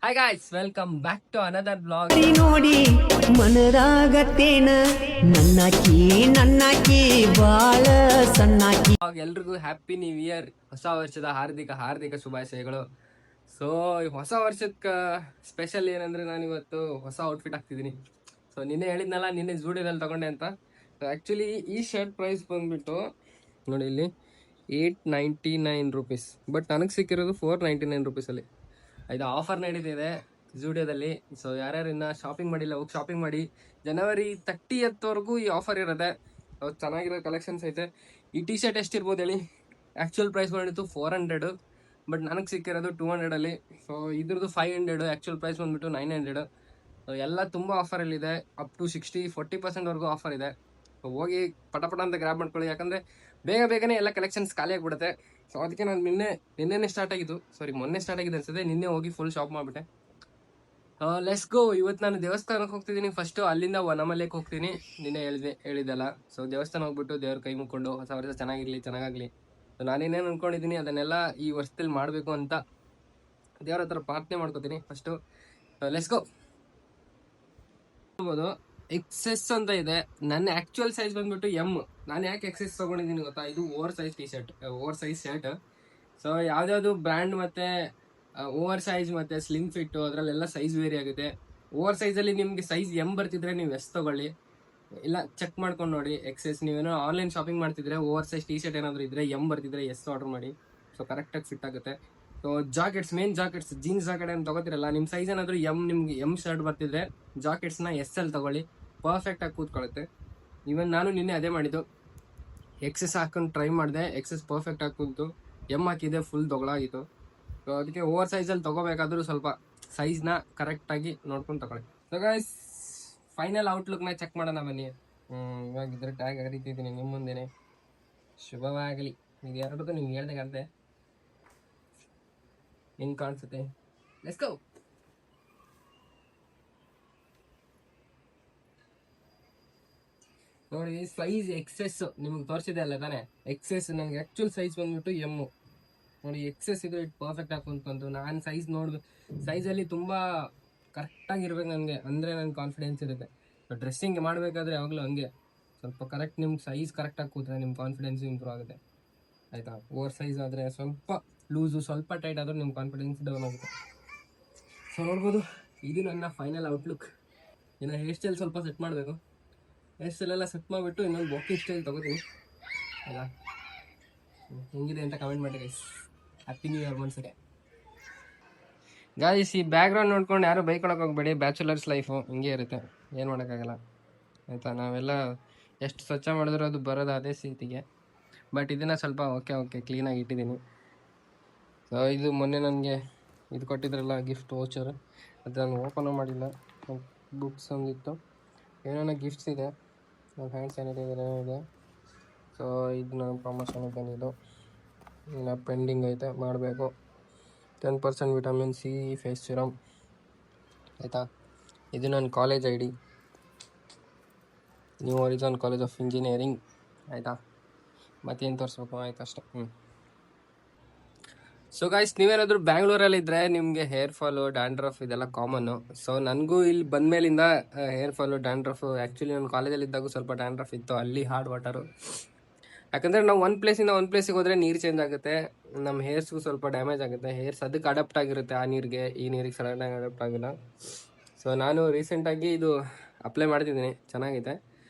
Hi guys, welcome back to another blog. ನೋಡಿ ಮನದಾಗತ್ತೇನ ನನ್ನಾಕಿ ಬಾಳ ಸಣ್ಣಾಕಿ. ಎಲ್ರಿಗೂ ಹ್ಯಾಪಿ ನ್ಯೂ ಇಯರ್, ಹೊಸ ವರ್ಷದ ಹಾರ್ದಿಕ ಶುಭಾಶಯಗಳು. ಸೊ ಹೊಸ ವರ್ಷಕ್ಕೆ ಸ್ಪೆಷಲ್ ಏನಂದ್ರೆ ನಾನು ಇವತ್ತು ಹೊಸ ಔಟ್ಫಿಟ್ ಹಾಕ್ತಿದ್ದೀನಿ. ಸೊ ನಿನ್ನೆ ಹೇಳಿದ್ನಲ್ಲ, ನಿನ್ನೆ ಜೂಡಿಯೋದಲ್ಲಿ ತಗೊಂಡೆ ಅಂತ. ಸೊ ಆ್ಯಕ್ಚುಲಿ ಈ ಶರ್ಟ್ ಪ್ರೈಸ್ ಬಂದ್ಬಿಟ್ಟು ನೋಡಿ ಇಲ್ಲಿ 899 ರೂಪೀಸ್, ಬಟ್ ನನಗೆ ಸಿಕ್ಕಿರೋದು 499 ರೂಪೀಸಲ್ಲಿ. ಇದು ಆಫರ್ ನಡೀತಿದೆ ಜೂಡಿಯೋದಲ್ಲಿ. ಸೊ ಯಾರ್ಯಾರು ಇನ್ನ ಶಾಪಿಂಗ್ ಮಾಡಿಲ್ಲ, ಹೋಗಿ ಶಾಪಿಂಗ್ ಮಾಡಿ. ಜನವರಿ 30th ಈ ಆಫರ್ ಇರುತ್ತೆ. ಚೆನ್ನಾಗಿರೋ ಕಲೆಕ್ಷನ್ಸ್ ಐತೆ. ಈ ಟಿ ಶರ್ಟ್ ಎಷ್ಟಿರ್ಬೋದು ಹೇಳಿ? ಆ್ಯಕ್ಚುಯಲ್ ಪ್ರೈಸ್ ಬಂದಿತ್ತು 400, ಬಟ್ ನನಗೆ ಸಿಕ್ಕಿರೋದು 200ಅಲ್ಲಿ. ಸೊ ಇದ್ರದ್ದು 500, ಆ್ಯಕ್ಚುಯಲ್ ಪ್ರೈಸ್ ಬಂದ್ಬಿಟ್ಟು 900. ಸೊ ಎಲ್ಲ ತುಂಬ ಆಫರಲ್ಲಿದೆ, ಅಪ್ ಟು 40% ಆಫರ್ ಇದೆ. ಸೊ ಹೋಗಿ ಪಟ ಅಂತ ಗ್ರ್ಯಾಬ್ ಮಾಡ್ಕೊಳ್ಳಿ, ಯಾಕಂದರೆ ಬೇಗನೆ ಎಲ್ಲ ಕಲೆಕ್ಷನ್ಸ್ ಖಾಲಿ ಆಗಿಬಿಡುತ್ತೆ. ಸೊ ಅದಕ್ಕೆ ನಾನು ನಿನ್ನೆ ಸ್ಟಾರ್ಟ್ ಆಗಿದ್ದು, ಮೊನ್ನೆ ಸ್ಟಾರ್ಟ್ ಆಗಿದೆ ಅನ್ಸುತ್ತೆ. ನಿನ್ನೆ ಹೋಗಿ ಫುಲ್ ಶಾಪ್ ಮಾಡಿಬಿಟ್ಟೆ. Let's go. ಇವತ್ತು ನಾನು ದೇವಸ್ಥಾನಕ್ಕೆ ಹೋಗ್ತಿದ್ದೀನಿ. ಫಸ್ಟು ಅಲ್ಲಿಂದ ವನಮಲೆಗೆ ಹೋಗ್ತೀನಿ. ನಿನ್ನೆ ಹೇಳಿದ್ದಲ್ಲ. ಸೊ ದೇವಸ್ಥಾನ ಹೋಗ್ಬಿಟ್ಟು ದೇವ್ರ ಕೈ ಮುಕ್ಕೊಂಡು ಹೊಸ ವರ್ಷ ಚೆನ್ನಾಗಾಗಲಿ. ಸೊ ನಾನೇನೇನು ಅಂದ್ಕೊಂಡಿದ್ದೀನಿ ಅದನ್ನೆಲ್ಲ ಈ ವರ್ಷದಲ್ಲಿ ಮಾಡಬೇಕು ಅಂತ ದೇವ್ರ ಹತ್ರ ಪ್ರಾರ್ಥನೆ ಮಾಡ್ಕೋತೀನಿ ಫಸ್ಟು. Let's go. ನೋಡ್ಬೋದು, ಎಕ್ಸೆಸ್ ಅಂತ ಇದೆ. ನನ್ನ ಆ್ಯಕ್ಚುಯಲ್ ಸೈಜ್ ಬಂದ್ಬಿಟ್ಟು ಎಮ್. ನಾನು ಯಾಕೆ ಎಕ್ಸೆಸ್ ತೊಗೊಂಡಿದ್ದೀನಿ ಗೊತ್ತಾ? ಇದು ಓವರ್ ಸೈಜ್ ಶರ್ಟ್. ಸೊ ಯಾವ್ದಾವ್ದು ಬ್ರ್ಯಾಂಡ್ ಮತ್ತೆ ಓವರ್ ಸೈಜ್ ಮತ್ತೆ ಸ್ಲಿಮ್ ಫಿಟ್ ಅದರಲ್ಲೆಲ್ಲ ಸೈಜ್ ವೇರಿ ಆಗುತ್ತೆ. ಓವರ್ ಸೈಜಲ್ಲಿ ನಿಮಗೆ ಸೈಜ್ ಎಮ್ ಬರ್ತಿದ್ರೆ ನೀವು ಎಸ್ ತಗೊಳ್ಳಿ, ಇಲ್ಲ ಚೆಕ್ ಮಾಡ್ಕೊಂಡು ನೋಡಿ. ಎಕ್ಸೆಸ್ ನೀವೇನೋ ಆನ್ಲೈನ್ ಶಾಪಿಂಗ್ ಮಾಡ್ತಿದ್ರೆ ಓವರ್ ಸೈಜ್ ಟಿ ಶರ್ಟ್ ಏನಾದರೂ ಇದ್ರೆ ಎಮ್ ಬರ್ತಿದ್ರೆ ಎಸ್ ಆರ್ಡರ್ ಮಾಡಿ. ಸೊ ಕರೆಕ್ಟಾಗಿ ಫಿಟ್ ಆಗುತ್ತೆ. So main jackets, jeans jacket ಏನು ತಗೋತಿರಲ್ಲ, ನಿಮ್ಮ ಸೈಜ್ ಏನಾದರೂ ನಿಮ್ಗೆ ಎಮ್ ಶರ್ಟ್ ಬರ್ತಿದ್ರೆ ಜಾಕೆಟ್ಸ್ನ ಎಸ್ ಎಲ್ ತಗೊಳ್ಳಿ, ಪರ್ಫೆಕ್ಟಾಗಿ ಕೂತ್ಕೊಳ್ಳುತ್ತೆ. ಇವನ್ ನಾನು ನಿನ್ನೆ ಅದೇ ಮಾಡಿದ್ದು, ಎಕ್ಸೆಸ್ ಹಾಕೊಂಡು ಟ್ರೈ ಮಾಡಿದೆ, ಎಕ್ಸೆಸ್ ಪರ್ಫೆಕ್ಟಾಗಿ ಕೂತು. ಎಮ್ ಹಾಕಿದೆ, ಫುಲ್ ತೊಗೊಳಾಗಿತ್ತು. ಸೊ ಅದಕ್ಕೆ ಓವರ್ ಸೈಜಲ್ಲಿ ತೊಗೋಬೇಕಾದ್ರೂ ಸ್ವಲ್ಪ ಸೈಜ್ನ ಕರೆಕ್ಟಾಗಿ ನೋಡ್ಕೊಂಡು ತಗೊಳ್ಳಿ. ಸೊ ಗೈಸ್, ಫೈನಲ್ ಔಟ್ಲುಕ್ನ ಚೆಕ್ ಮಾಡೋಣ ಬನ್ನಿ. ಇವಾಗಿದ್ರೆ ಟ್ಯಾಗ್ ಹರಿತಿದ್ದೀನಿ ನಿಮ್ಮ ಮುಂದೆನೆ. ಶುಭವಾಗಲಿ. ಇದು ಎರಡಕ್ಕೂ ನಿಮ್ಗೆ ಹೇಳ್ದಾಗಂತೆ ಹೆಂಗೆ ಕಾಣಿಸುತ್ತೆ. Let's go. ನೋಡಿ, ಸೈಜ್ ಎಕ್ಸೆಸ್ ನಿಮ್ಗೆ ತೋರಿಸಿದೆ ಅಲ್ಲ ತಾನೆ? ಎಕ್ಸೆಸ್ ನನಗೆ ಆ್ಯಕ್ಚುಲ್ ಸೈಜ್ ಬಂದ್ಬಿಟ್ಟು ಎಮ್ಮು. ನೋಡಿ, ಎಕ್ಸೆಸ್ ಇದು ಇಟ್ಟು ಪರ್ಫೆಕ್ಟ್ ಆಗಿ ಕುಂತ್ಕೊಂತು. ನಾನು ಸೈಜಲ್ಲಿ ತುಂಬ ಕರೆಕ್ಟಾಗಿರ್ಬೇಕು ನನಗೆ, ಅಂದರೆ ನನಗೆ ಕಾನ್ಫಿಡೆನ್ಸ್ ಇರುತ್ತೆ. ಡ್ರೆಸ್ಸಿಂಗ್ ಮಾಡಬೇಕಾದ್ರೆ ಯಾವಾಗಲೂ ಹಂಗೆ ಸ್ವಲ್ಪ ಕರೆಕ್ಟ್, ನಿಮ್ಗೆ ಸೈಜ್ ಕರೆಕ್ಟಾಗಿ ಕೂತ್ರೆ ನಿಮ್ಮ ಕಾನ್ಫಿಡೆನ್ಸ್ ಇಂಪ್ರೂವ್ ಆಗುತ್ತೆ, ಆಯಿತಾ? ಓವರ್ ಸೈಜ್ ಆದರೆ ಸ್ವಲ್ಪ ಲೂಸು, ಸ್ವಲ್ಪ ಟೈಟ್ ಆದರೂ ನಿಮ್ಮ ಕಾನ್ಫಿಡೆನ್ಸ್ ಡೌನ್ ಆಗುತ್ತೆ. ಸೊ ನೋಡ್ಬೋದು, ಇದು ನನ್ನ ಫೈನಲ್ ಔಟ್ಲುಕ್. ಇನ್ನು ಹೇರ್ ಸ್ಟೈಲ್ ಸ್ವಲ್ಪ ಸೆಟ್ ಮಾಡಬೇಕು. ಹೇರ್ ಸ್ಟೈಲೆಲ್ಲ ಸೆಟ್ ಮಾಡಿಬಿಟ್ಟು ಇನ್ನೊಂದು ವಾಕಿಂಗ್ ಸ್ಟೈಲ್ ತೊಗೋತೀನಿ. ಅಲ್ಲ ಹೆಂಗಿದೆ ಅಂತ ಕಮೆಂಟ್ ಮಾಡಿ ಗೈಸ್. ಹ್ಯಾಪಿ ನ್ಯೂ ಇಯರ್ ಒಂದ್ಸರಿ. ಗಾಯ್ಸ್, ಈ ಬ್ಯಾಕ್ಗ್ರೌಂಡ್ ನೋಡ್ಕೊಂಡು ಯಾರು ಬೈಕೊಳಕ್ಕೆ ಹೋಗ್ಬೇಡಿ. ಬ್ಯಾಚುಲರ್ಸ್ ಲೈಫು ಹಿಂಗೆ ಇರುತ್ತೆ, ಏನು ಮಾಡೋಕ್ಕಾಗಲ್ಲ, ಆಯಿತಾ? ನಾವೆಲ್ಲ ಎಷ್ಟು ಸ್ವಚ್ಛ ಮಾಡಿದ್ರೂ ಅದು ಬರೋದು ಅದೇ ಸ್ಥಿತಿಗೆ. ಬಟ್ ಇದನ್ನು ಸ್ವಲ್ಪ ಓಕೆ ಕ್ಲೀನಾಗಿ ಇಟ್ಟಿದ್ದೀನಿ. ಸೊ ಇದು ಮೊನ್ನೆ ನನಗೆ ಇದು ಕೊಟ್ಟಿದ್ರಲ್ಲ ಗಿಫ್ಟ್ ವೋಚರ್, ಅದು ನಾನು ಓಪನ್ ಮಾಡಿಲ್ಲ. ಬುಕ್ಸ್ ಒಂದಿತ್ತು, ಏನೇನೋ ಗಿಫ್ಟ್ಸ್ ಇದೆ, ನನ್ನ ಹ್ಯಾಂಡ್ ಸ್ಯಾನಿಟೈಸರ್ ಏನೋ ಇದೆ. ಸೊ ಇದು ನಾನು ಪ್ರಮೋಷನ್ಗೆ ಬಂದಿದ್ದು, ಇನ್ನು ಪೆಂಡಿಂಗ್ ಐತೆ, ಮಾಡಬೇಕು. 10% ವಿಟಮಿನ್ ಸಿ ಫೇಸ್ ಸಿರಮ್, ಆಯಿತಾ? ಇದು ನನ್ನ college ID, new horizon college of engineering, ಆಯಿತಾ? ಮತ್ತೇನು ತೋರಿಸ್ಬೇಕು, ಆಯ್ತು ಅಷ್ಟೇ. ಸೊ ಗಾಯ್ಸ್, ನೀವೇನಾದರೂ ಬ್ಯಾಂಗ್ಳೂರಲ್ಲಿದ್ದರೆ ನಿಮಗೆ ಹೇರ್ ಫಾಲು, ಡ್ಯಾಂಡ್ರಫ್ ಇದೆಲ್ಲ ಕಾಮನ್ನು. ಸೊ ನನಗೂ ಇಲ್ಲಿ ಬಂದಮೇಲಿಂದ ಹೇರ್ ಫಾಲು, ಡ್ಯಾಂಡ್ರಫು. ಆ್ಯಕ್ಚುಲಿ ನಾನು ಕಾಲೇಜಲ್ಲಿದ್ದಾಗ ಸ್ವಲ್ಪ ಡ್ಯಾಂಡ್ರಫ್ ಇತ್ತು, ಅಲ್ಲಿ ಹಾರ್ಡ್ ವಾಟರು. ಯಾಕಂದರೆ ನಾವು ಒಂದು ಪ್ಲೇಸಿಂದ ಒಂದು ಪ್ಲೇಸಿಗೆ ಹೋದರೆ ನೀರು ಚೇಂಜ್ ಆಗುತ್ತೆ, ನಮ್ಮ ಹೇರ್ಸ್ಗೂ ಸ್ವಲ್ಪ ಡ್ಯಾಮೇಜ್ ಆಗುತ್ತೆ. ಹೇರ್ಸ್ ಅದಕ್ಕೆ ಅಡಾಪ್ಟ್ ಆಗಿರುತ್ತೆ, ಆ ನೀರಿಗೆ ಈ ನೀರಿಗೆ ಸಡನ್ನಾಗಿ ಅಡಾಪ್ಟ್ ಆಗಿಲ್ಲ. ಸೊ ನಾನು ರೀಸೆಂಟಾಗಿ ಇದು ಅಪ್ಲೈ ಮಾಡ್ತಿದ್ದೀನಿ, ಚೆನ್ನಾಗಿದೆ.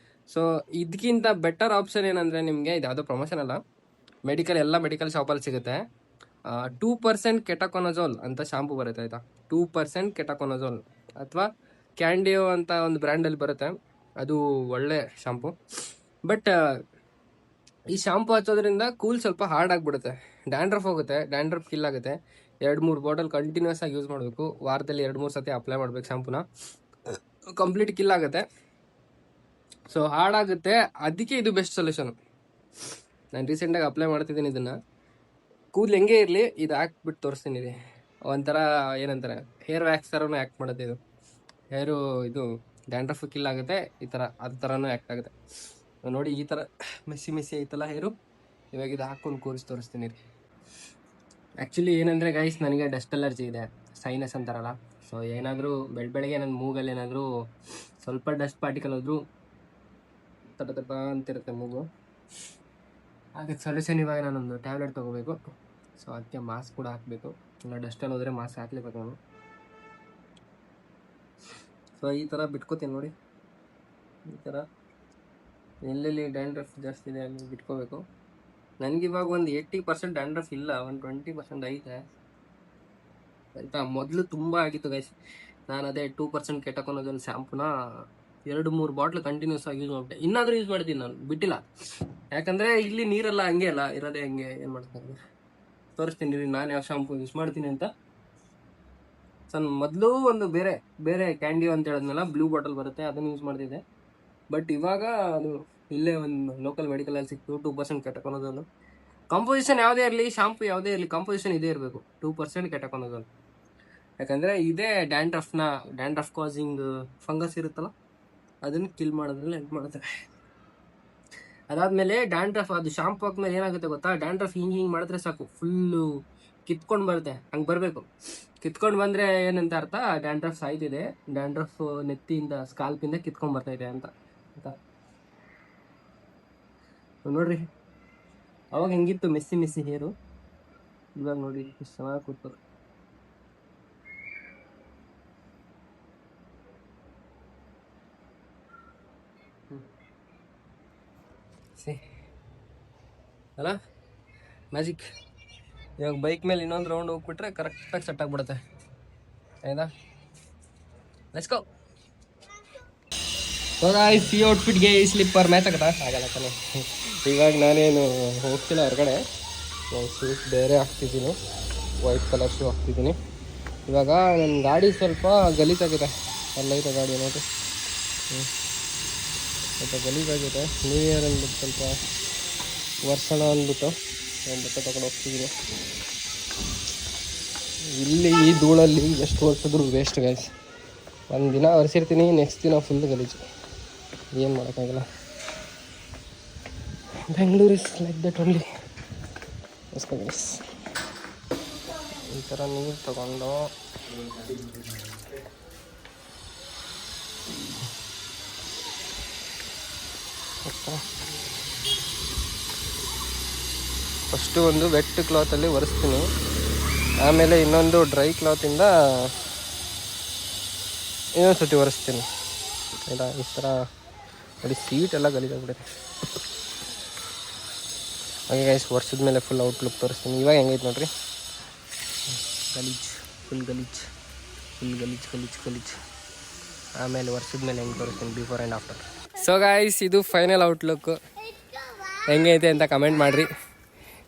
ಸೊ ಇದಕ್ಕಿಂತ ಬೆಟರ್ ಆಪ್ಷನ್ ಏನಂದರೆ, ನಿಮಗೆ ಇದು ಯಾವುದೋ ಪ್ರಮೋಷನ್ ಅಲ್ಲ, ಎಲ್ಲ ಮೆಡಿಕಲ್ ಶಾಪಲ್ಲಿ ಸಿಗುತ್ತೆ. 2% ಕೆಟಾಕೊನಜೋಲ್ ಅಂತ ಶಾಂಪು ಬರುತ್ತೆ, ಆಯಿತಾ? 2% ಕೆಟಾಕೊನಜೋಲ್ ಅಥವಾ ಕ್ಯಾಂಡಿಯೋ ಅಂತ ಒಂದು ಬ್ರ್ಯಾಂಡಲ್ಲಿ ಬರುತ್ತೆ, ಅದು ಒಳ್ಳೆ ಶಾಂಪು. ಬಟ್ ಈ ಶಾಂಪು ಹಚ್ಚೋದ್ರಿಂದ ಕೂಲ್ ಸ್ವಲ್ಪ ಹಾರ್ಡ್ ಆಗಿಬಿಡುತ್ತೆ, ಡ್ಯಾಂಡ್ರಫ್ ಹೋಗುತ್ತೆ, ಡ್ಯಾಂಡ್ರಫ್ ಕಿಲ್ ಆಗುತ್ತೆ. 2-3 ಬಾಟಲ್ ಕಂಟಿನ್ಯೂಸ್ ಆಗಿ ಯೂಸ್ ಮಾಡಬೇಕು, ವಾರದಲ್ಲಿ 2-3 ಸತಿ ಅಪ್ಲೈ ಮಾಡಬೇಕು ಶಾಂಪುನ, ಕಂಪ್ಲೀಟ್ ಕಿಲ್ ಆಗುತ್ತೆ. ಸೊ ಹಾರ್ಡಾಗುತ್ತೆ, ಅದಕ್ಕೆ ಇದು ಬೆಸ್ಟ್ ಸೊಲ್ಯೂಷನು. ನಾನು ರೀಸೆಂಟಾಗಿ ಅಪ್ಲೈ ಮಾಡ್ತಿದ್ದೀನಿ ಇದನ್ನು. ಕೂದಲು ಹೆಂಗೆ ಇರಲಿ, ಇದು ಹಾಕ್ಬಿಟ್ಟು ತೋರಿಸ್ತೀನಿ. ಇದು ಒಂಥರ ಏನಂತಾರೆ, ಹೇರ್ ವ್ಯಾಕ್ಸ್ ಥರನೂ ಆ್ಯಕ್ಟ್ ಮಾಡುತ್ತೆ ಇದು. ಇದು ಡ್ಯಾಂಡ್ರಫ್ ಕಿಲ್ ಆಗುತ್ತೆ, ಈ ಥರ ಅದು ಥರನೂ ಆ್ಯಕ್ಟ್ ಆಗುತ್ತೆ. ನೋಡಿ, ಈ ಥರ ಮೆಸ್ಸಿ ಐತಲ್ಲ ಹೇರು, ಇವಾಗ ಇದು ಹಾಕ್ಕೊಂಡು ಕೂರಿಸಿ ತೋರಿಸ್ತೀನಿ ರೀ. ಆ್ಯಕ್ಚುಲಿ ಏನಂದರೆ ಗೈಸ್, ನನಗೆ ಡಸ್ಟ್ ಅಲರ್ಜಿ ಇದೆ. ಸೈನಸ್ ಅಂತಾರಲ್ಲ. ಸೊ ಏನಾದರೂ ಬೆಳಗ್ಗೆ ನನ್ನ ಮೂಗಲ್ಲಿ ಏನಾದರೂ ಸ್ವಲ್ಪ ಡಸ್ಟ್ ಪಾರ್ಟಿಕಲ್ ಹೋದರೂ ತಟ ಅಂತಿರುತ್ತೆ ಮೂಗು. ಅದಕ್ಕೆ ಸೊಲ್ಯೂಷನ್ ಇವಾಗ ನಾನೊಂದು ಟ್ಯಾಬ್ಲೆಟ್ ತೊಗೋಬೇಕು. ಸೊ ಅದಕ್ಕೆ ಮಾಸ್ಕ್ ಕೂಡ ಹಾಕಬೇಕು. ಇಲ್ಲ ಡಸ್ಟಲ್ಲಿ ಹೋದರೆ ಮಾಸ್ಕ್ ಹಾಕ್ಲೇಬೇಕು ನಾನು. ಸೊ ಈ ಥರ ಬಿಟ್ಕೋತೀನಿ ನೋಡಿ. ಈ ಥರ ಎಲ್ಲೆಲ್ಲಿ ಡ್ಯಾಂಡ್ರಫ್ ಜಾಸ್ತಿ ಇದೆ ಅಲ್ಲಿ ಬಿಟ್ಕೋಬೇಕು. ನನಗಿವಾಗ ಒಂದು 80% ಡ್ಯಾಂಡ್ರಫ್ ಇಲ್ಲ, ಒಂದು 20% ಐತೆ ಆಯಿತಾ. ಮೊದಲು ತುಂಬ ಆಗಿತ್ತು ಗೈಸ್. ನಾನು ಅದೇ 2% ಕೆಟಕೊನೋಜಲ್ ಶಾಂಪೂನ 2-3 ಬಾಟ್ಲು ಕಂಟಿನ್ಯೂಸ್ ಆಗಿ ಯೂಸ್ ಮಾಡಿಬಿಟ್ಟೆ. ಇನ್ನಾದರೂ ಯೂಸ್ ಮಾಡ್ತೀನಿ, ನಾನು ಬಿಟ್ಟಿಲ್ಲ. ಯಾಕಂದರೆ ಇಲ್ಲಿ ನೀರೆಲ್ಲ ಹಂಗೆ ಅಲ್ಲ ಇರೋದೇ, ಹಂಗೆ ಏನು ಮಾಡ್ತಾರೆ ತೋರಿಸ್ತೀನಿ ರೀ ನಾನು ಯಾವ ಶಾಂಪೂ ಯೂಸ್ ಮಾಡ್ತೀನಿ ಅಂತ. ಸಣ್ಣ ಮೊದಲು ಒಂದು ಬೇರೆ ಕ್ಯಾಂಡಿ ಅಂತ ಹೇಳಿದ್ನಲ್ಲ, ಬ್ಲೂ ಬಾಟಲ್ ಬರುತ್ತೆ, ಅದನ್ನು ಯೂಸ್ ಮಾಡ್ತಿದ್ದೆ. ಬಟ್ ಇವಾಗ ಅದು ಇಲ್ಲೇ ಒಂದು ಲೋಕಲ್ ಮೆಡಿಕಲಲ್ಲಿ ಸಿಕ್ತು 2% ಕೆಟಕೊನೋಜಲ್. ಕಂಪೋಸಿಷನ್ ಯಾವುದೇ ಇರಲಿ, ಶಾಂಪು ಯಾವುದೇ ಇರಲಿ, ಕಂಪೋಸಿಷನ್ ಇದೇ ಇರಬೇಕು 2% ಕೆಟಕೊನೋಜಲ್. ಯಾಕಂದರೆ ಇದೇ ಡ್ಯಾಂಡ್ರಫ್ ಕಾಸಿಂಗ್ ಫಂಗಸ್ ಇರುತ್ತಲ್ಲ, ಅದನ್ನು ಕಿಲ್ ಮಾಡೋದ್ರಲ್ಲಿ ಹೆಲ್ಪ್ ಮಾಡುತ್ತೆ. ಅದಾದಮೇಲೆ ಡ್ಯಾಂಡ್ರಫ್ ಅದು ಶಾಂಪು ಹಾಕ್ಮೇಲೆ ಏನಾಗುತ್ತೆ ಗೊತ್ತಾ, ಡ್ಯಾಂಡ್ರಫ್ ಹಿಂಗೆ ಮಾಡಿದ್ರೆ ಸಾಕು, ಫುಲ್ಲು ಕಿತ್ಕೊಂಡು ಬರುತ್ತೆ. ಹಂಗೆ ಬರಬೇಕು. ಕಿತ್ಕೊಂಡು ಬಂದರೆ ಏನಂತ ಅರ್ಥ, ಡ್ಯಾಂಡ್ರಫ್ ಸಾಯ್ತಿದೆ, ಡ್ಯಾಂಡ್ರಫ್ ನೆತ್ತಿಯಿಂದ ಸ್ಕಾಲ್ಪಿಂದ ಕಿತ್ಕೊಂಡು ಬರ್ತೈತೆ ಅಂತ ಆಯಿತಾ. ನೋಡ್ರಿ, ಅವಾಗ ಹೆಂಗಿತ್ತು ಮೆಸ್ಸಿ ಹೇರು, ಇವಾಗ ನೋಡಿ ಎಷ್ಟು ಚೆನ್ನಾಗಿ ಕೂತ್ಕೋದು. ಅಲ್ಲ ಮ್ಯಾಜಿಕ್. ಇವಾಗ ಬೈಕ್ ಮೇಲೆ ಇನ್ನೊಂದು ರೌಂಡ್ ಹೋಗ್ಬಿಟ್ರೆ ಕರೆಕ್ಟಾಗಿ ಸೆಟ್ ಆಗಿಬಿಡುತ್ತೆ ಆಯ್ತಾ. Let's go. ಗಾಯ್ಸ್, ಈ ಔಟ್ಫಿಟ್ಗೆ ಈ ಸ್ಲಿಪ್ಪರ್ ಮ್ಯಾಚ್ ಆಗತ್ತಾ? ಆಗಲ್ಲ ತಾನೆ. ಇವಾಗ ನಾನೇನು ಹೋಗ್ತಿಲ್ಲ ಹೊರಗಡೆ, ಶೂಸ್ ಬೇರೆ ಹಾಕ್ತಿದ್ದೀನಿ, ವೈಟ್ ಕಲರ್ ಶೂ ಹಾಕ್ತಿದ್ದೀನಿ. ಇವಾಗ ನನ್ನ ಗಾಡಿ ಸ್ವಲ್ಪ ಗಲೀಜಾಗಿದೆ, ಅಲ್ಲೈತೆ ಗಾಡಿ ನೋಡಿ, ಸ್ವಲ್ಪ ಗಲೀಜಾಗಿದೆ. ನ್ಯೂ ಇಯರ್ ಅಂದ್ಬಿಟ್ಟು ಸ್ವಲ್ಪ ವರ್ಷಣ ಅಂದ್ಬಿಟ್ಟು ಬಟ್ಟೆ ತಗೊಂಡು ಹೋಗ್ತಿದ್ದೀನಿ. ಇಲ್ಲಿ ಈ ಧೂಳಲ್ಲಿ ಎಷ್ಟು ವರ್ಷದ್ರು ವೇಸ್ಟ್ ಗೈಸ್. ಒಂದು ದಿನ ಒರೆಸಿರ್ತೀನಿ, ನೆಕ್ಸ್ಟ್ ದಿನ ಫುಲ್ ಗಲೀಜು, ಏನು ಮಾಡೋಕ್ಕಾಗಲ್ಲ. Bengaluru is like that only. Guys ಈ ಥರ ನೀರು ತಗೊಂಡು ಫಸ್ಟು ಒಂದು ವೆಟ್ ಕ್ಲಾತಲ್ಲಿ ಒರೆಸ್ತೀನಿ, ಆಮೇಲೆ ಇನ್ನೊಂದು ಡ್ರೈ ಕ್ಲಾತಿಂದ ಇನ್ನೊಂದು ಸತಿ ಒರೆಸ್ತೀನಿ ಆಯಿತಾ. ಈ ಥರ ನೋಡಿ, ಸೀಟೆಲ್ಲ ಗಲೀಜಾಗ್ಬಿಡುತ್ತೆ. ಹಾಗೆ ಗೈಸ್, ವರ್ಷದ ಮೇಲೆ ಫುಲ್ ಔಟ್ಲುಕ್ ತೋರಿಸ್ತೀನಿ. ಇವಾಗ ಹೆಂಗೈತೆ ನೋಡ್ರಿ, ಗಲೀಜ್, ಫುಲ್ ಗಲೀಜ್. ಆಮೇಲೆ ವರ್ಷದ ಮೇಲೆ ಹೆಂಗೆ ತೋರಿಸ್ತೀನಿ, before and after. So guys, ಇದು ಫೈನಲ್ ಔಟ್ಲುಕ್. ಹೆಂಗೈತೆ ಅಂತ ಕಮೆಂಟ್ ಮಾಡಿರಿ.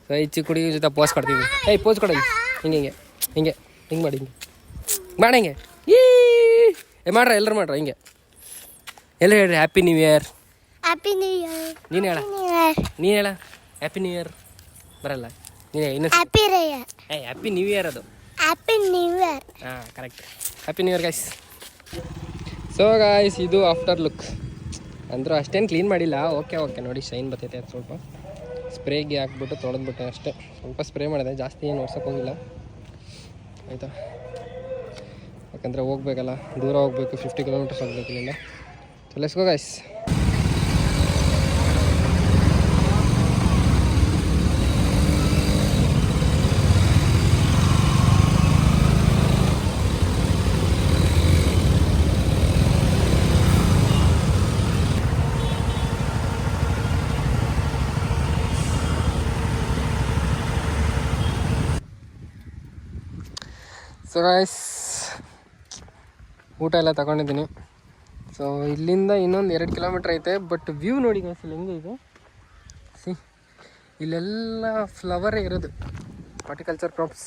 ಸೊ ಈ ಚಿಕ್ಕ ಹುಡುಗಿ ಜೊತೆ ಪೋಸ್ ಕೊಡ್ತೀವಿ. ಪೋಸ್ ಕೊಡೋದು ಹಿಂಗೆ ಮಾಡಿ, ಹಿಂಗೆ ಮಾಡ್ರ, ಎಲ್ಲರೂ ಮಾಡ್ರ ಹಿಂಗೆ. ಎಲ್ಲ ಹೇಳ್ರಿ ಹ್ಯಾಪಿ ನ್ಯೂ ಇಯರ್. ನೀನು ಹೇಳ ಹ್ಯಾಪಿ ನ್ಯೂ ಇಯರ್. ಬರಲ್ಲ ನೀನು ಇನ್ನೊಂದು ಹ್ಯಾಪಿ ನ್ಯೂ ಇಯರ್. ಅದು ಹಾಂ correct, happy new year guys. So guys, ಇದು ಆಫ್ಟರ್ ಲುಕ್. ಅಂದರೂ ಅಷ್ಟೇನು ಕ್ಲೀನ್ ಮಾಡಿಲ್ಲ, ಓಕೆ ನೋಡಿ ಶೈನ್ ಬರ್ತೈತೆ. ಅದು ಸ್ವಲ್ಪ ಸ್ಪ್ರೇಗೆ ಹಾಕ್ಬಿಟ್ಟು ತೊಳೆದ್ಬಿಟ್ಟೆ ಅಷ್ಟೇ. ಸ್ವಲ್ಪ ಸ್ಪ್ರೇ ಮಾಡಿದೆ, ಜಾಸ್ತಿ ಏನು ಓಡ್ಸೋಕೆ ಹೋಗಿಲ್ಲ ಆಯಿತಾ. ಯಾಕಂದರೆ ಹೋಗ್ಬೇಕಲ್ಲ, ದೂರ ಹೋಗಬೇಕು, 50 ಕಿಲೋಮೀಟರ್ಸ್ ಹೋಗ್ಬೇಕು ಇಲ್ಲಿಂದ. So let's go guys. So guys, ಊಟ ಎಲ್ಲ ತಗೊಂಡಿದ್ದೀನಿ. ಸೊ ಇಲ್ಲಿಂದ ಇನ್ನೊಂದು 2 ಕಿಲೋಮೀಟ್ರ್ ಐತೆ. ಬಟ್ ವ್ಯೂ ನೋಡಿ ಗೈಸ್, ಇಲ್ಲಿ ಹೆಂಗೆ ಇದೆ. ಸಿ, ಇಲ್ಲೆಲ್ಲ ಫ್ಲವರೇ ಇರೋದು, ಹಾರ್ಟಿಕಲ್ಚರ್ ಕ್ರಾಪ್ಸ್.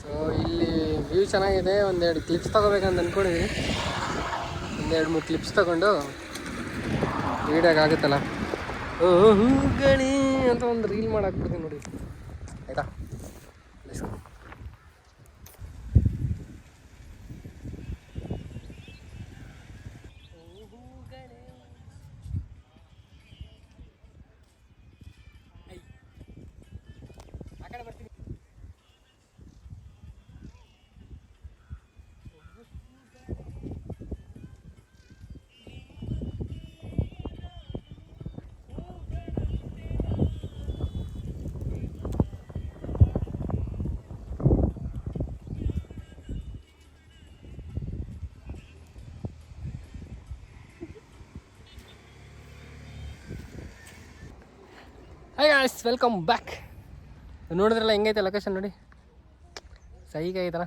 ಸೊ ಇಲ್ಲಿ ವ್ಯೂ ಚೆನ್ನಾಗಿದೆ. 1-2 ಕ್ಲಿಪ್ಸ್ ತೊಗೋಬೇಕಂತ ಅಂದ್ಕೊಂಡಿದ್ದೀನಿ. 1-2-3 ಕ್ಲಿಪ್ಸ್ ತೊಗೊಂಡು ವೀಡಿಯೋಗೆ ಆಗುತ್ತಲ್ಲ, ಹೂಗಳೇ ಅಂತ ಒಂದು ರೀಲ್ ಮಾಡಾಕ್ಬಿಡ್ತೀನಿ ನೋಡಿ ಆಯಿತಾ. Hi guys, welcome back. ನೋಡಿದ್ರಲ್ಲ ಹೆಂಗೈತೆ ಲೊಕೇಶನ್ ನೋಡಿ, ಸೈಗೆ ಐತಲ್ಲ.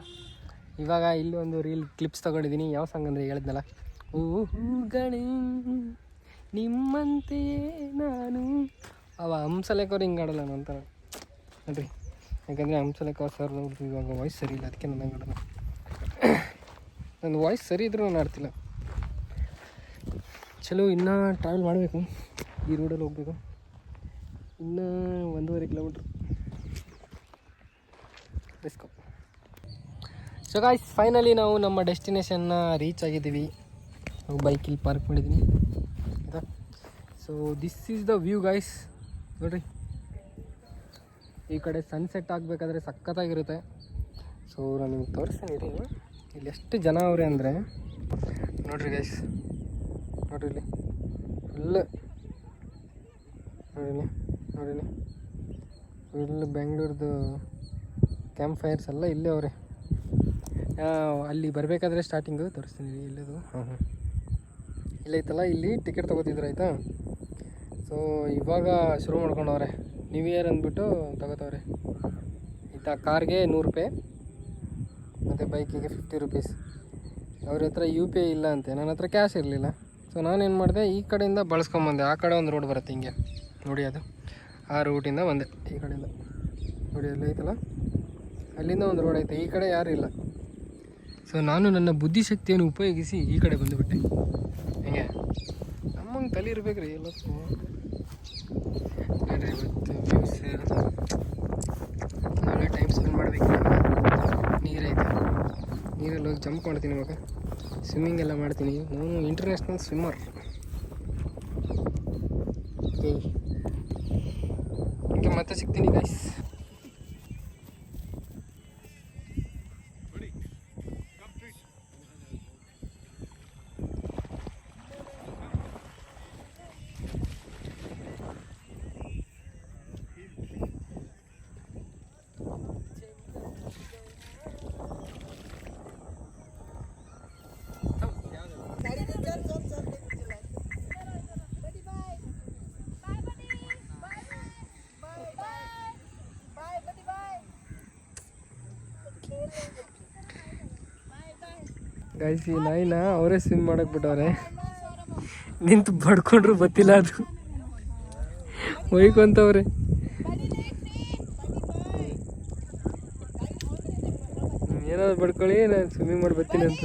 ಇವಾಗ ಇಲ್ಲಿ ಒಂದು ರೀಲ್ ಕ್ಲಿಪ್ಸ್ ತೊಗೊಂಡಿದ್ದೀನಿ. ಯಾವ ಸಾಂಗ್ ಅಂದರೆ ಹೇಳಿದ್ನಲ್ಲ, ಹೂಗಳು ನಿಮ್ಮಂತೆಯೇ ನಾನು. ಅವ ಹಂಸಲೇಖವ್ರು ಹಿಂಗೆ ಆಡಲ್ಲ ನಾನು ಅಂತ ನೋಡ್ರಿ. ಯಾಕಂದರೆ ಹಂಸಲೇಖ ಸರ್ ಇವಾಗ ವಾಯ್ಸ್ ಸರಿ ಇಲ್ಲ, ಅದಕ್ಕೆ ನನಗೆ ಆಡೋಲ್ಲ. ನನ್ನ ವಾಯ್ಸ್ ಸರಿ ಇದ್ರೂ ನಾನು ಆಡ್ತಿಲ್ಲ. ಚಲೋ, ಇನ್ನೂ ಟ್ರಾವೆಲ್ ಮಾಡಬೇಕು. ಈ ರೋಡಲ್ಲಿ ಹೋಗಬೇಕು. ಇನ್ನೂ 1.5 ಕಿಲೋಮೀಟ್ರ್. ರಿಸ್ಕೋ. ಸೊ ಗಾಯ್ಸ್, ಫೈನಲಿ ನಾವು ನಮ್ಮ ಡೆಸ್ಟಿನೇಷನ್ನ ರೀಚ್ ಆಗಿದ್ದೀವಿ. ಬೈಕಿಲ್ಲಿ ಪಾರ್ಕ್ ಮಾಡಿದ್ದೀನಿ ಆಯಿತಾ. So this is the view guys. ನೋಡಿರಿ, ಈ ಕಡೆ ಸನ್ಸೆಟ್ ಆಗಬೇಕಾದ್ರೆ ಸಖತ್ತಾಗಿರುತ್ತೆ. ಸೊ ನಾನು ನಿಮ್ಗೆ ತೋರಿಸ್ತೀನಿ ರೀ. ಇಲ್ಲಿ ಎಷ್ಟು ಜನ ಅವರೇ ಅಂದರೆ ನೋಡಿರಿ ಗೈಸ್, ನೋಡಿರಿ ಇಲ್ಲಿ ಫುಲ್ ನೋಡಿರಿ ಫುಲ್ ಬೆಂಗಳೂರ್ದು ಕ್ಯಾಂಪ್ ಫೈರ್ಸ್ ಎಲ್ಲ ಇಲ್ಲೇ ಅವರೇ. ಅಲ್ಲಿ ಬರಬೇಕಾದ್ರೆ ಸ್ಟಾರ್ಟಿಂಗು ತೋರಿಸ್ತೀನಿ ರೀ. ಇಲ್ಲದು ಇಲ್ಲೈತಲ್ಲ, ಇಲ್ಲಿ ಟಿಕೆಟ್ ತೊಗೋತಿದ್ರು ಆಯಿತಾ. ಸೊ ಇವಾಗ ಶುರು ಮಾಡ್ಕೊಂಡವ್ರೆ. ನ್ಯೂ ಇಯರ್ ಅಂದ್ಬಿಟ್ಟು ತಗೋತವ್ರೆ. ಆಯಿತಾ, ಕಾರ್ಗೆ 100 ರೂಪಾಯಿ ಮತ್ತು ಬೈಕಿಗೆ 50 ರುಪೀಸ್. ಅವ್ರ ಹತ್ರ UPI ಇಲ್ಲ ಅಂತೆ, ನನ್ನ ಹತ್ರ ಕ್ಯಾಶ್ ಇರಲಿಲ್ಲ. ಸೊ ನಾನೇನು ಮಾಡಿದೆ, ಈ ಕಡೆಯಿಂದ ಬಳಸ್ಕೊಂಬಂದೆ. ಆ ಕಡೆ ಒಂದು ರೋಡ್ ಬರುತ್ತೆ ಹಿಂಗೆ ನೋಡಿ, ಅದು ಆ ರೂಟಿಂದ ಬಂದೆ. ಈ ಕಡೆಯಿಂದ ನೋಡಿ, ಅಲ್ಲಿ ಐತಲ್ಲ, ಅಲ್ಲಿಂದ ಒಂದು ರೋಡ್ ಐತೆ. ಈ ಕಡೆ ಯಾರೂ ಇಲ್ಲ. ಸೊ ನಾನು ನನ್ನ ಬುದ್ಧಿಶಕ್ತಿಯನ್ನು ಉಪಯೋಗಿಸಿ ಈ ಕಡೆ ಬಂದುಬಿಟ್ಟೆ. ಹೇಗೆ ನಮ್ಮಂಗೆ ತಲೆ ಇರ್ಬೇಕು ರೀ ಎಲ್ಲಕ್ಕೂ. ನೋಡಿರಿ, ಇವತ್ತು ವ್ಯೂಸ್ ನಾಳೆ ಟೈಮ್ ಸ್ಪೆಂಡ್ ಮಾಡಬೇಕಿಲ್ಲ. ನೀರೈತೆ, ನೀರಲ್ಲಿ ಹೋಗಿ ಜಂಪ್ ಮಾಡ್ತೀನಿ. ಇವಾಗ ಸ್ವಿಮ್ಮಿಂಗ್ ಎಲ್ಲ ಮಾಡ್ತೀನಿ. ನಾನು ಇಂಟರ್ನ್ಯಾಷನಲ್ ಸ್ವಿಮ್ಮರ್. ಹಿಂಗೆ ಮತ್ತೆ ಸಿಗ್ತೀನಿ ಗೈಸ್. ಗೈಸ್, ಈ ನಾಯಿನ ಅವರೇ ಸ್ವಿಮ್ ಮಾಡಕ್ಕೆ ಬಿಟ್ಟವ್ರೆ. ನಿಂತು ಬಡ್ಕೊಂಡ್ರು ಗೊತ್ತಿಲ್ಲ, ಅದು ಒಯ್ಕೊಂತವ್ರೆ. ಏನಾದ್ರು ಬಡ್ಕೊಳ್ಳಿ, ನಾನು ಸ್ವಿಮ್ಮಿಂಗ್ ಮಾಡಿ ಬರ್ತೀನಿ ಅಂತ.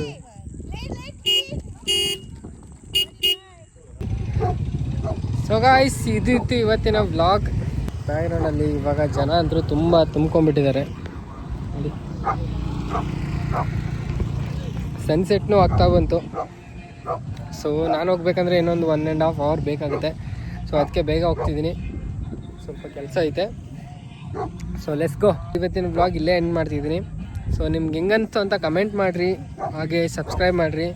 ಸೊ ಗಾಯ್ಸ್, ಇದು ಇತ್ತು ಇವತ್ತಿನ ವ್ಲಾಗ್. ಬ್ಯಾಕ್ಗ್ರೌಂಡಲ್ಲಿ ಇವಾಗ ಜನ ಅಂತೂ ತುಂಬ ತುಂಬ್ಕೊಂಡ್ಬಿಟ್ಟಿದ್ದಾರೆ ನೋಡಿ. ಸನ್ಸೆಟ್ನೂ ಆಗ್ತಾ ಬಂತು. ಸೊ ನಾನು ಹೋಗ್ಬೇಕಂದ್ರೆ ಇನ್ನೊಂದು 1.5 ಅವರ್ ಬೇಕಾಗುತ್ತೆ. ಸೊ ಅದಕ್ಕೆ ಬೇಗ ಹೋಗ್ತಿದ್ದೀನಿ, ಸ್ವಲ್ಪ ಕೆಲಸ ಐತೆ. So let's go. ಇವತ್ತಿನ ವ್ಲಾಗ್ ಇಲ್ಲೇ ಎಂಡ್ ಮಾಡ್ತಿದ್ದೀನಿ. ಸೊ ನಿಮ್ಗೆ ಹೆಂಗಂತು ಅಂತ ಕಮೆಂಟ್ ಮಾಡಿರಿ, ಹಾಗೆ ಸಬ್ಸ್ಕ್ರೈಬ್ ಮಾಡಿರಿ.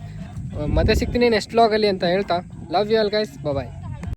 ಮತ್ತೆ ಸಿಗ್ತೀನಿ ನೆಕ್ಸ್ಟ್ ವ್ಲಾಗಲ್ಲಿ ಅಂತ ಹೇಳ್ತಾ, love you all guys, bye.